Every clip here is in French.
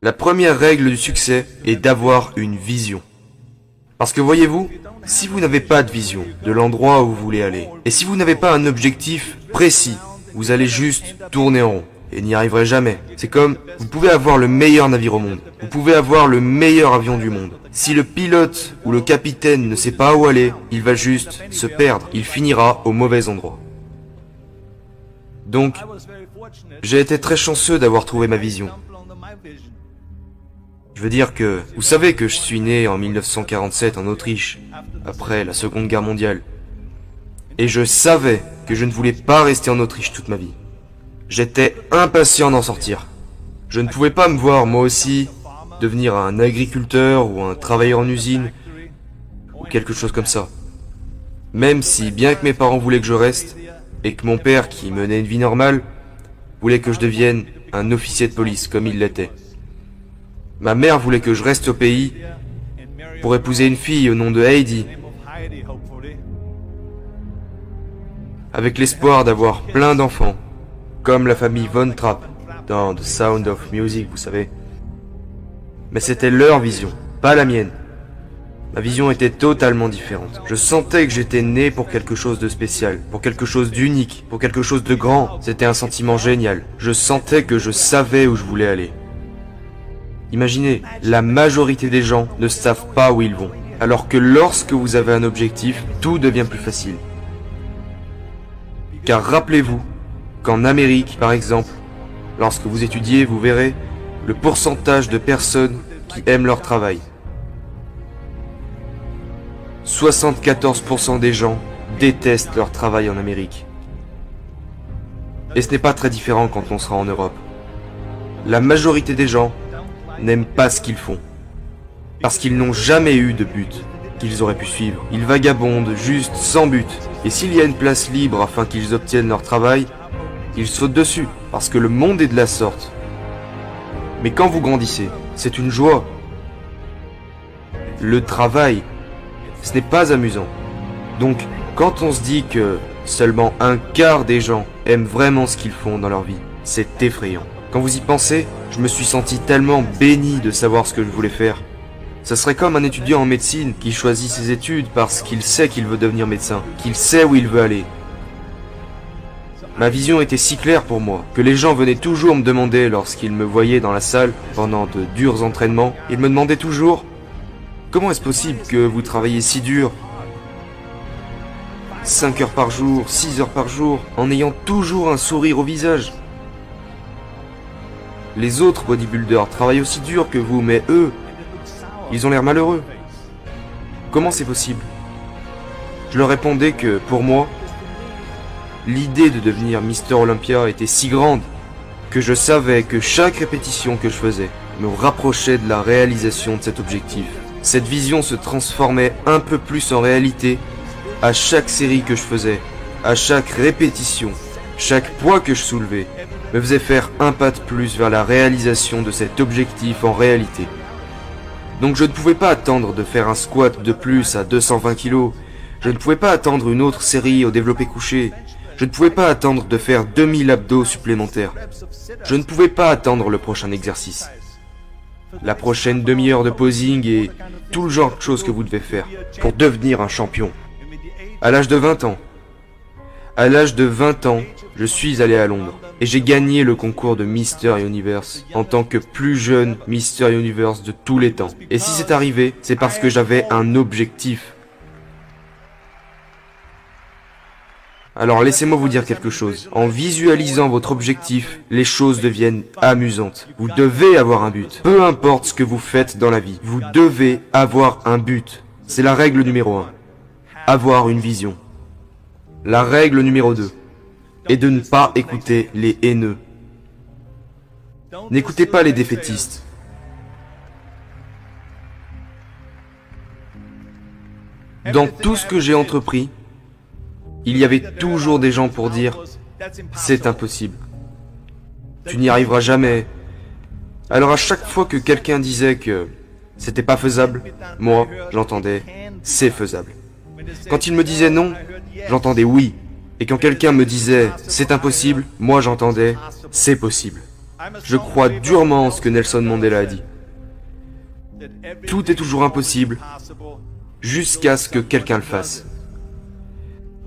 La première règle du succès est d'avoir une vision. Parce que voyez-vous, si vous n'avez pas de vision de l'endroit où vous voulez aller, et si vous n'avez pas un objectif précis, vous allez juste tourner en rond et n'y arriverez jamais. C'est comme, vous pouvez avoir le meilleur navire au monde, vous pouvez avoir le meilleur avion du monde. Si le pilote ou le capitaine ne sait pas où aller, il va juste se perdre, il finira au mauvais endroit. Donc, j'ai été très chanceux d'avoir trouvé ma vision. Je veux dire que, vous savez que je suis né en 1947 en Autriche, après la Seconde Guerre mondiale. Et je savais que je ne voulais pas rester en Autriche toute ma vie. J'étais impatient d'en sortir. Je ne pouvais pas me voir, moi aussi, devenir un agriculteur ou un travailleur en usine, ou quelque chose comme ça. Même si, bien que mes parents voulaient que je reste, et que mon père, qui menait une vie normale, voulait que je devienne un officier de police, comme il l'était. Ma mère voulait que je reste au pays pour épouser une fille au nom de Heidi, avec l'espoir d'avoir plein d'enfants, comme la famille Von Trapp dans The Sound of Music, vous savez. Mais c'était leur vision, pas la mienne. Ma vision était totalement différente. Je sentais que j'étais né pour quelque chose de spécial, pour quelque chose d'unique, pour quelque chose de grand. C'était un sentiment génial. Je sentais que je savais où je voulais aller. Imaginez, la majorité des gens ne savent pas où ils vont. Alors que lorsque vous avez un objectif, tout devient plus facile. Car rappelez-vous qu'en Amérique, par exemple, lorsque vous étudiez, vous verrez le pourcentage de personnes qui aiment leur travail. 74% des gens détestent leur travail en Amérique. Et ce n'est pas très différent quand on sera en Europe. La majorité des gens n'aiment pas ce qu'ils font. Parce qu'ils n'ont jamais eu de but qu'ils auraient pu suivre. Ils vagabondent juste sans but. Et s'il y a une place libre afin qu'ils obtiennent leur travail, ils sautent dessus. Parce que le monde est de la sorte. Mais quand vous grandissez, c'est une joie. Le travail, ce n'est pas amusant. Donc, quand on se dit que seulement un quart des gens aiment vraiment ce qu'ils font dans leur vie, c'est effrayant. Quand vous y pensez, je me suis senti tellement béni de savoir ce que je voulais faire. Ça serait comme un étudiant en médecine qui choisit ses études parce qu'il sait qu'il veut devenir médecin, qu'il sait où il veut aller. Ma vision était si claire pour moi que les gens venaient toujours me demander lorsqu'ils me voyaient dans la salle pendant de durs entraînements. Ils me demandaient toujours « Comment est-ce possible que vous travaillez si dur 5 heures par jour, 6 heures par jour, en ayant toujours un sourire au visage ?» Les autres bodybuilders travaillent aussi dur que vous, mais eux, ils ont l'air malheureux. Comment c'est possible? Je leur répondais que, pour moi, l'idée de devenir Mister Olympia était si grande que je savais que chaque répétition que je faisais me rapprochait de la réalisation de cet objectif. Cette vision se transformait un peu plus en réalité à chaque série que je faisais, à chaque répétition, chaque poids que je soulevais me faisait faire un pas de plus vers la réalisation de cet objectif en réalité. Donc je ne pouvais pas attendre de faire un squat de plus à 220 kg, je ne pouvais pas attendre une autre série au développé couché, je ne pouvais pas attendre de faire 2000 abdos supplémentaires, je ne pouvais pas attendre le prochain exercice, la prochaine demi-heure de posing et tout le genre de choses que vous devez faire pour devenir un champion. À l'âge de 20 ans, je suis allé à Londres et j'ai gagné le concours de Mister Universe en tant que plus jeune Mister Universe de tous les temps. Et si c'est arrivé, c'est parce que j'avais un objectif. Alors laissez-moi vous dire quelque chose. En visualisant votre objectif, les choses deviennent amusantes. Vous devez avoir un but. Peu importe ce que vous faites dans la vie, vous devez avoir un but. C'est la règle numéro 1. Avoir une vision. La règle numéro 2 est de ne pas écouter les haineux. N'écoutez pas les défaitistes. Dans tout ce que j'ai entrepris, il y avait toujours des gens pour dire « c'est impossible, tu n'y arriveras jamais ». Alors à chaque fois que quelqu'un disait que c'était pas faisable, moi j'entendais « c'est faisable ». Quand il me disait non, j'entendais oui. Et quand quelqu'un me disait « c'est impossible », moi j'entendais « c'est possible ». Je crois durement en ce que Nelson Mandela a dit. Tout est toujours impossible, jusqu'à ce que quelqu'un le fasse.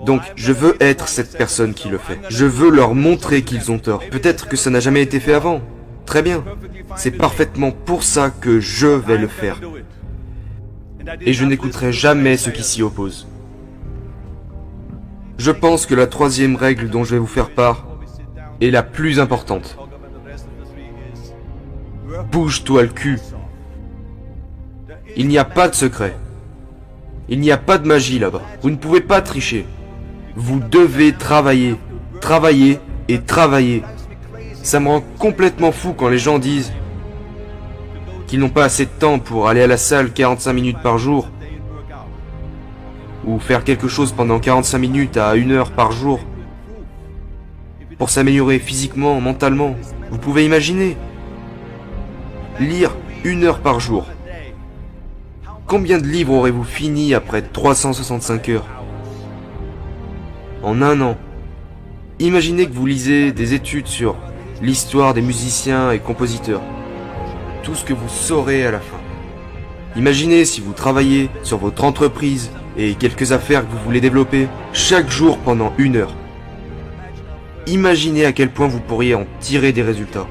Donc, je veux être cette personne qui le fait. Je veux leur montrer qu'ils ont tort. Peut-être que ça n'a jamais été fait avant. Très bien. C'est parfaitement pour ça que je vais le faire. Et je n'écouterai jamais ceux qui s'y opposent. Je pense que la troisième règle dont je vais vous faire part est la plus importante. Bouge-toi le cul. Il n'y a pas de secret. Il n'y a pas de magie là-bas. Vous ne pouvez pas tricher. Vous devez travailler. Travailler et travailler. Ça me rend complètement fou quand les gens disent qu'ils n'ont pas assez de temps pour aller à la salle 45 minutes par jour ou faire quelque chose pendant 45 minutes à 1 heure par jour pour s'améliorer physiquement, mentalement. Vous pouvez imaginer lire 1 heure par jour. Combien de livres aurez-vous fini après 365 heures? En 1 an. Imaginez que vous lisez des études sur l'histoire des musiciens et compositeurs. Tout ce que vous saurez à la fin. Imaginez si vous travaillez sur votre entreprise et quelques affaires que vous voulez développer chaque jour pendant 1 heure. Imaginez à quel point vous pourriez en tirer des résultats.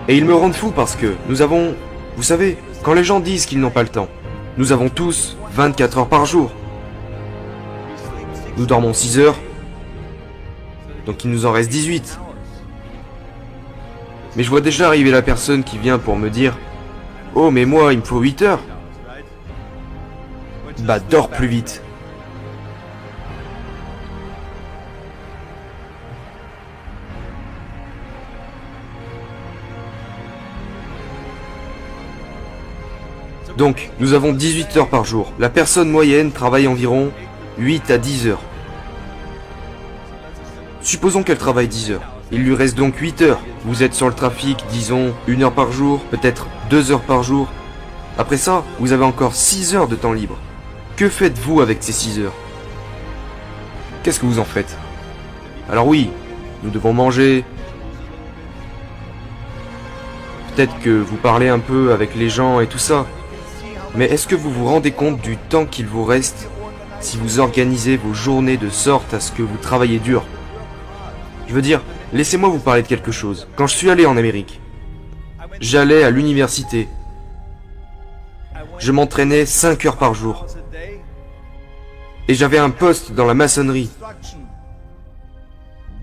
Et ils me rendent fou parce que nous avons, vous savez, quand les gens disent qu'ils n'ont pas le temps, nous avons tous 24 heures par jour. Nous dormons 6 heures, donc il nous en reste 18. Mais je vois déjà arriver la personne qui vient pour me dire « Oh, mais moi, il me faut 8 heures !» Bah, dors plus vite. Donc, nous avons 18 heures par jour. La personne moyenne travaille environ 8 à 10 heures. Supposons qu'elle travaille 10 heures. Il lui reste donc 8 heures. Vous êtes sur le trafic, disons, 1 heure par jour, peut-être 2 heures par jour. Après ça, vous avez encore 6 heures de temps libre. Que faites-vous avec ces 6 heures? Qu'est-ce que vous en faites? Alors oui, nous devons manger. Peut-être que vous parlez un peu avec les gens et tout ça. Mais est-ce que vous vous rendez compte du temps qu'il vous reste si vous organisez vos journées de sorte à ce que vous travaillez dur? Je veux dire, laissez-moi vous parler de quelque chose. Quand je suis allé en Amérique, j'allais à l'université. Je m'entraînais 5 heures par jour. Et j'avais un poste dans la maçonnerie.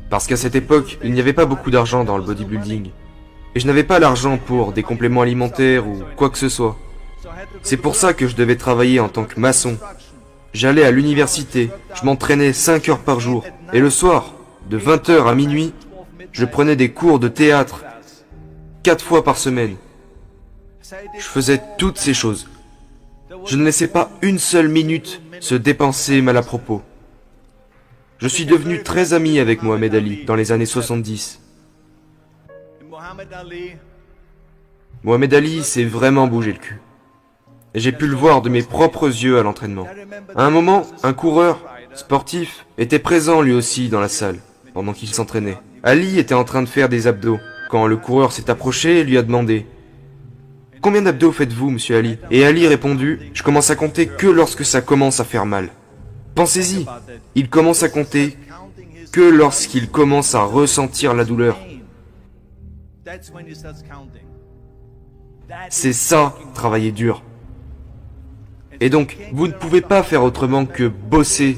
Parce qu'à cette époque, il n'y avait pas beaucoup d'argent dans le bodybuilding. Et je n'avais pas l'argent pour des compléments alimentaires ou quoi que ce soit. C'est pour ça que je devais travailler en tant que maçon. J'allais à l'université, je m'entraînais 5 heures par jour. Et le soir, de 20 heures à minuit, je prenais des cours de théâtre 4 fois par semaine. Je faisais toutes ces choses. Je ne laissais pas une seule minute se dépenser mal à propos. Je suis devenu très ami avec Mohamed Ali dans les années 70. Mohamed Ali s'est vraiment bougé le cul. Et j'ai pu le voir de mes propres yeux à l'entraînement. À un moment, un coureur sportif était présent lui aussi dans la salle, pendant qu'il s'entraînait. Ali était en train de faire des abdos, quand le coureur s'est approché et lui a demandé « Combien d'abdos faites-vous, monsieur Ali ?» Et Ali répondu « Je commence à compter que lorsque ça commence à faire mal. » Pensez-y, il commence à compter que lorsqu'il commence à ressentir la douleur. C'est ça, travailler dur. Et donc, vous ne pouvez pas faire autrement que bosser.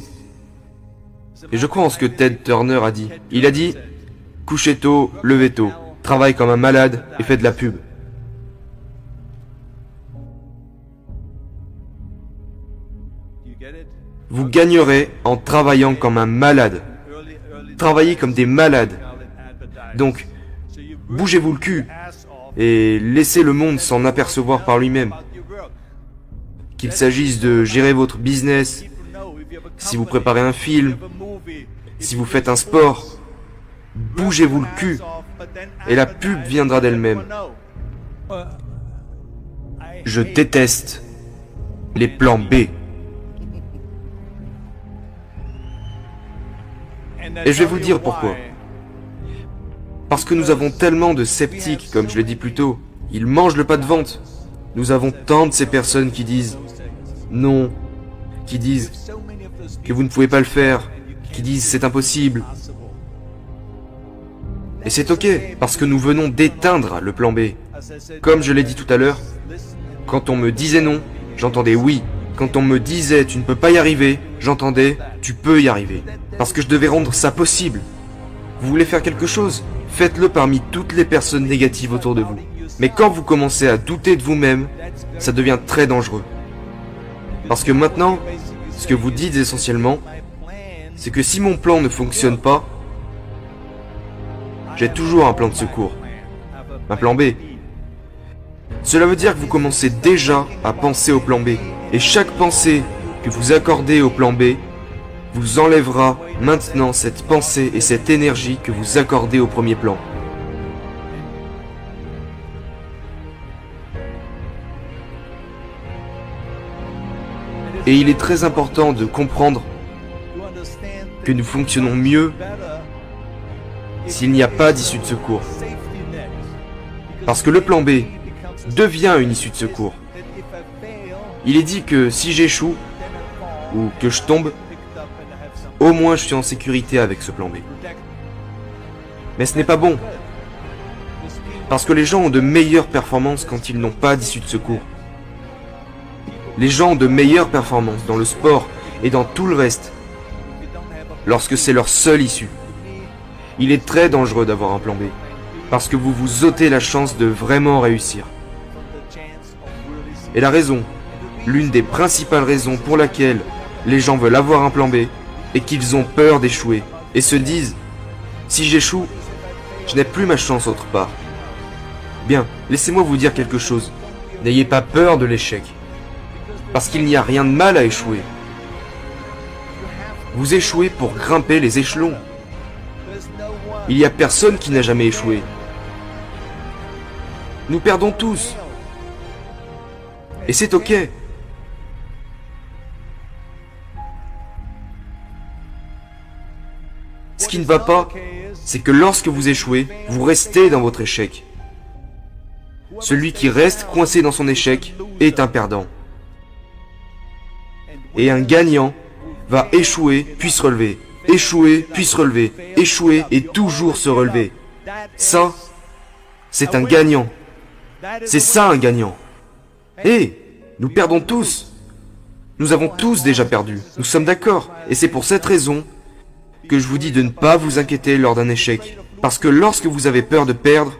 Et je crois en ce que Ted Turner a dit. Il a dit, couchez tôt, levez tôt, travaille comme un malade et fais de la pub. Vous gagnerez en travaillant comme un malade. Travaillez comme des malades. Donc, bougez-vous le cul et laissez le monde s'en apercevoir par lui-même. Qu'il s'agisse de gérer votre business, si vous préparez un film, si vous faites un sport, bougez-vous le cul et la pub viendra d'elle-même. Je déteste les plans B. Et je vais vous dire pourquoi. Parce que nous avons tellement de sceptiques, comme je l'ai dit plus tôt. Ils mangent le pas de vente. Nous avons tant de ces personnes qui disent non, qui disent que vous ne pouvez pas le faire, qui disent c'est impossible. Et c'est ok, parce que nous venons d'éteindre le plan B. Comme je l'ai dit tout à l'heure, quand on me disait non, j'entendais oui. Quand on me disait tu ne peux pas y arriver, j'entendais tu peux y arriver. Parce que je devais rendre ça possible. Vous voulez faire quelque chose? Faites-le parmi toutes les personnes négatives autour de vous. Mais quand vous commencez à douter de vous-même, ça devient très dangereux. Parce que maintenant, ce que vous dites essentiellement, c'est que si mon plan ne fonctionne pas, j'ai toujours un plan de secours. Un plan B. Cela veut dire que vous commencez déjà à penser au plan B. Et chaque pensée que vous accordez au plan B vous enlèvera maintenant cette pensée et cette énergie que vous accordez au premier plan. Et il est très important de comprendre que nous fonctionnons mieux s'il n'y a pas d'issue de secours. Parce que le plan B devient une issue de secours. Il est dit que si j'échoue, ou que je tombe, au moins je suis en sécurité avec ce plan B. Mais ce n'est pas bon. Parce que les gens ont de meilleures performances quand ils n'ont pas d'issue de secours. Les gens ont de meilleures performances dans le sport et dans tout le reste lorsque c'est leur seule issue. Il est très dangereux d'avoir un plan B, parce que vous vous ôtez la chance de vraiment réussir. Et la raison, l'une des principales raisons pour laquelle les gens veulent avoir un plan B, est qu'ils ont peur d'échouer, et se disent « Si j'échoue, je n'ai plus ma chance autre part. » Bien, laissez-moi vous dire quelque chose. N'ayez pas peur de l'échec, parce qu'il n'y a rien de mal à échouer. Vous échouez pour grimper les échelons. Il n'y a personne qui n'a jamais échoué. Nous perdons tous. Et c'est ok. Ce qui ne va pas, c'est que lorsque vous échouez, vous restez dans votre échec. Celui qui reste coincé dans son échec est un perdant. Et un gagnant va échouer puis se relever, échouer puis se relever, échouer et toujours se relever. Ça, c'est un gagnant. C'est ça un gagnant. Et nous perdons tous. Nous avons tous déjà perdu. Nous sommes d'accord. Et c'est pour cette raison que je vous dis de ne pas vous inquiéter lors d'un échec. Parce que lorsque vous avez peur de perdre,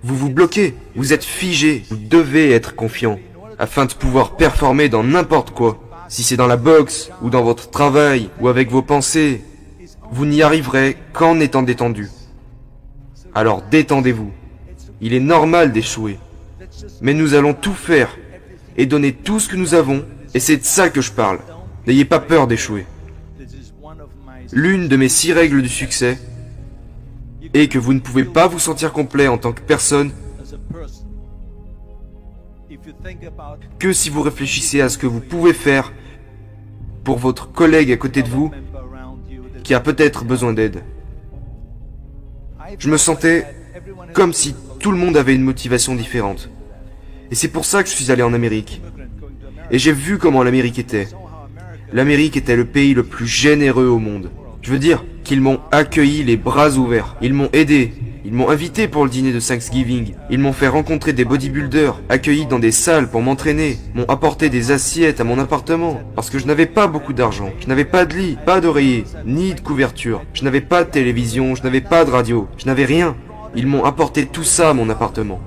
vous vous bloquez. Vous êtes figé. Vous devez être confiant afin de pouvoir performer dans n'importe quoi. Si c'est dans la boxe, ou dans votre travail, ou avec vos pensées, vous n'y arriverez qu'en étant détendu. Alors détendez-vous. Il est normal d'échouer. Mais nous allons tout faire et donner tout ce que nous avons, et c'est de ça que je parle. N'ayez pas peur d'échouer. L'une de mes 6 règles du succès est que vous ne pouvez pas vous sentir complet en tant que personne que si vous réfléchissez à ce que vous pouvez faire pour votre collègue à côté de vous qui a peut-être besoin d'aide. Je me sentais comme si tout le monde avait une motivation différente. Et c'est pour ça que je suis allé en Amérique. Et j'ai vu comment l'Amérique était. L'Amérique était le pays le plus généreux au monde. Je veux dire qu'ils m'ont accueilli les bras ouverts. Ils m'ont aidé. Ils m'ont invité pour le dîner de Thanksgiving. Ils m'ont fait rencontrer des bodybuilders, accueilli dans des salles pour m'entraîner, m'ont apporté des assiettes à mon appartement, parce que je n'avais pas beaucoup d'argent. Je n'avais pas de lit, pas d'oreiller, ni de couverture. Je n'avais pas de télévision, je n'avais pas de radio, je n'avais rien. Ils m'ont apporté tout ça à mon appartement.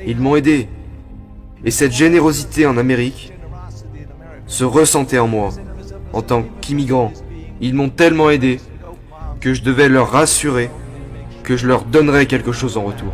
Ils m'ont aidé. Et cette générosité en Amérique se ressentait en moi, en tant qu'immigrant. Ils m'ont tellement aidé que je devais leur rassurer que je leur donnerais quelque chose en retour.